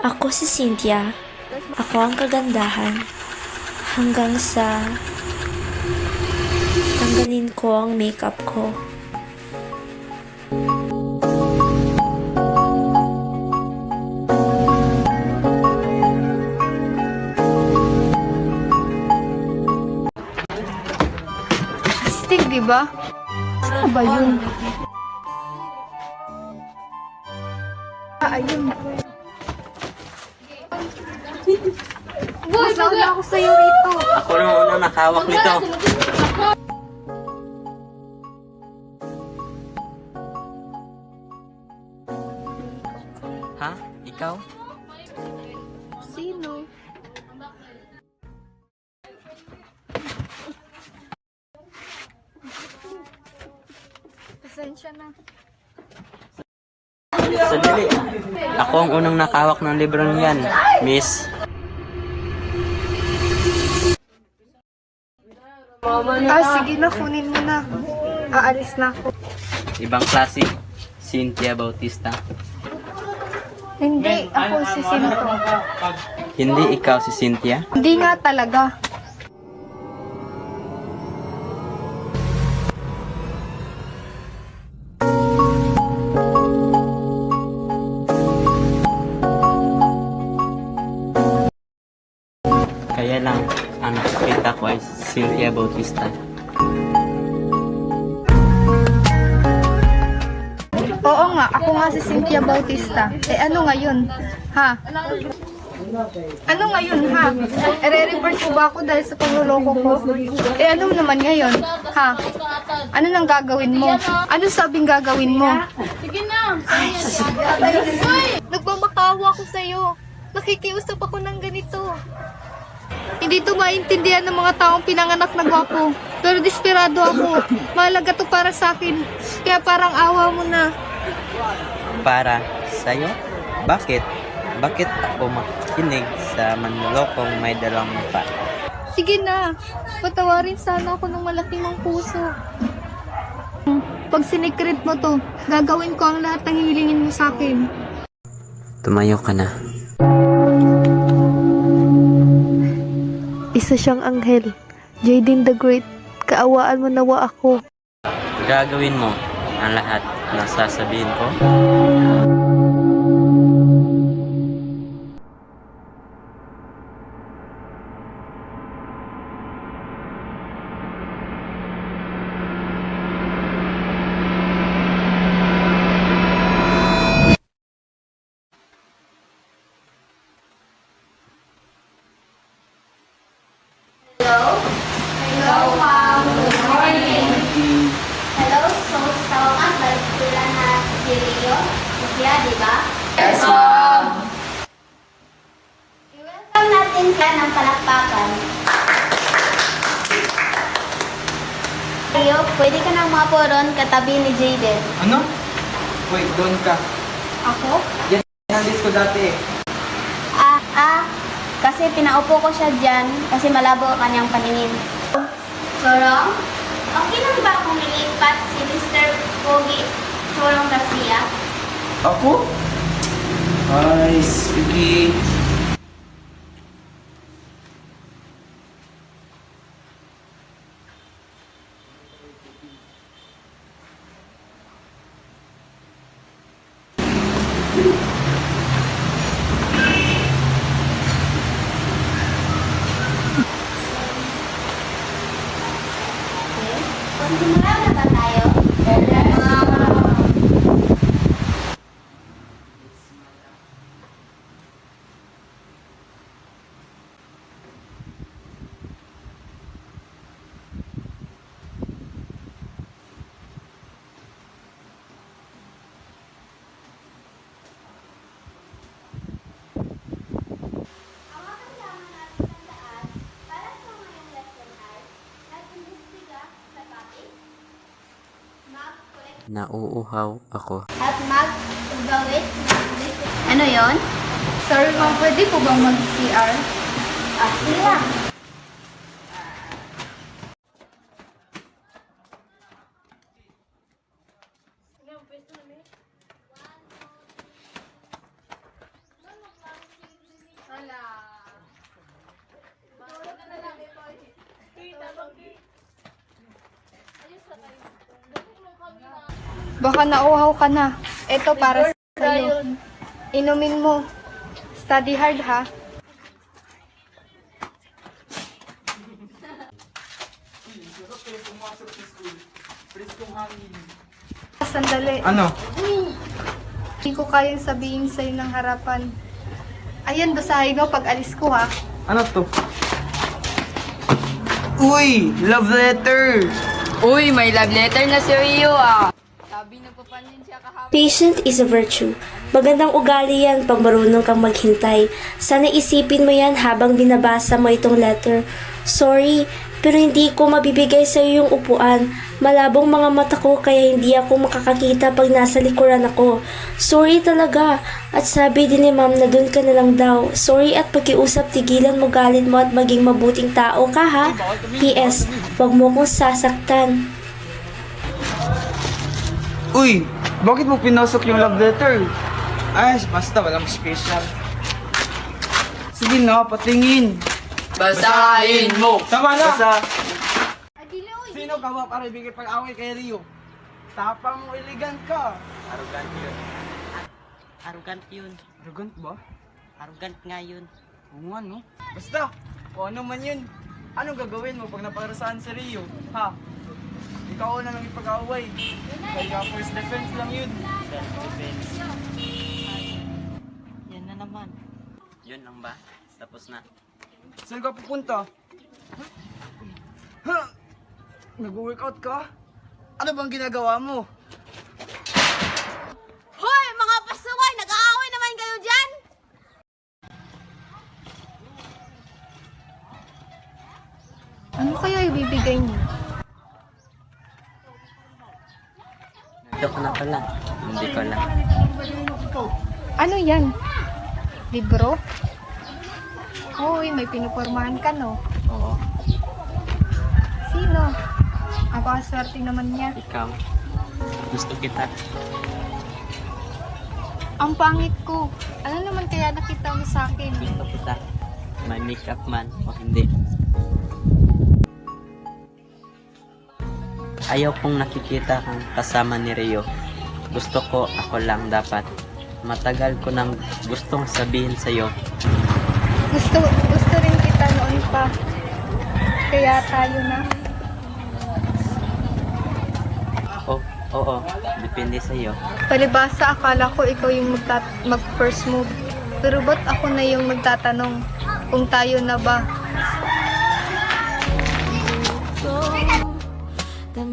Ako si Cynthia. Ako ang kagandahan. Hanggang sa tanggalin ko ang makeup ko. Astig, di ba? Ano ba yun? Ayun. Boy, nauna ako sa'yo rito. Ako na unang nakawak nito. Ha? Ikaw? Sino? Pasensya na. Sandali. Ako ang unang nakawak ng librong yan, miss. Sige na, kunin mo na. Aalis na ako. Ibang klase, Cynthia Bautista. Hindi, ako si Sinto. Hindi ikaw si Cynthia? Hindi nga talaga. Kaya lang, ang nakakita ko ay Cynthia Bautista. Oo nga, ako nga si Cynthia Bautista. Ano ngayon? Ha? Ano ngayon, ha? Ere-report ko ba ako dahil sa pangluloko ko? Ano naman ngayon? Ha? Ano nang gagawin mo? Ano sabing gagawin mo? Sige na! Nagmamakawa ako sa'yo. Nakikiusap ako ng ganito. Hindi to maintindihan ng mga taong pinanganak na gwapo. Pero desperado ako. Mahalaga to para sa akin. Kaya parang awa mo na. Para sa'yo? Bakit? Bakit ako makikinig sa manlolokong may dalawang mukha? Sige na. Patawarin sana ako ng malaking mong puso. Pag sinikret mo to, gagawin ko ang lahat ng hihilingin mo sa akin. Tumayo ka na. Isa siyang anghel. Jaden the Great, kaawaan mo nawa ako. Gagawin mo ang lahat na sasabihin ko? Hello, so sa wakas, balik sila na si Leo. Siya, di ba? Yes, ma'am! I-welcome natin siya ng palakpakan. Leo, pwede ka nang mapuron katabi ni Jaden. Ano? Wait, doon ka. Ako? Yan ang list ko dati eh. Kasi pinaupo ko siya dyan kasi malabo ang kanyang paningin. Sorong, okay lang ba kung ilipat si Mr. Pogi Sorong Garcia? Ako? Ay, sige. Simula na ba tayo? Hawakan lamang natin ang daan para sa ngayong lesson ay nag-imbestiga sa topic, mag-collect Nauuhaw ako. at mag-ugawit ng list. Ano yon? Sorry ma'am, pwede po bang mag-CR? Sige lang. Baka nauhaw ka na. Ito para sa'yo. Inumin mo. Study hard ha. Sandali. Ano? Hindi ko kayang sabihin sa'yo ng harapan. Ayan, basahin mo pag alis ko ha. Ano to? Uy! Love letter! Uy, may love letter na si Rio ah. Sabi nagpapansin siya kahapon. Patient is a virtue. Magandang ugali yan pag marunong kang maghintay. Sana isipin mo yan habang binabasa mo itong letter. Sorry, pero hindi ko mabibigay sa iyo yung upuan. Malabong mga mata ko kaya hindi ako makakakita pag nasa likuran ako. Sorry talaga. At sabi din ni ma'am na dun ka na lang daw. Sorry at pakiusap tigilan mo galit mo at maging mabuting tao ka ha. P.S. Huwag mo kong sasaktan. Uy! Bakit mo pinasok yung love letter? Ay, basta walang special. Sige na, patingin. Basahin mo. Tama na! Basta. Sino ka ba para ibigay pag-away kay Rio? Tapang mo, elegant ka. Arrogant yun. Arrogant yun. Arrogant ba? Arrogant nga yun. Oo nga, no? Basta, kung ano man yun, anong gagawin mo pag naparusahan si Rio? Ha? Ikaw na lang ipag-away. Kaya first defense lang yun. Self-defense. Yan na naman. Yun lang ba? Tapos na. Saan ka pupunta? Ha? Nag-workout ka? Ano bang ginagawa mo? Hoy, mga pasaway! Nag-aaway naman kayo dyan! Ano kaya ibibigay niyo? Ito ko na pala. Hindi ko lang. Ano yan? Libro? Hoy, may pinupormahan ka no? Oo. Sino? Ang swerte naman niya. Ikaw. Gusto kita. Ang pangit ko. Ano naman kaya nakita mo sa akin? Gusto kita. May makeup man o hindi. Ayaw kong nakikita kang kasama ni Rio. Gusto ko ako lang dapat. Matagal ko nang gustong sabihin sa'yo. Gusto rin kita noon pa. Kaya tayo na. Oo. Depende sa'yo. Palibasa, akala ko ikaw yung mag-first move. Pero ba't ako na yung magtatanong kung tayo na ba? The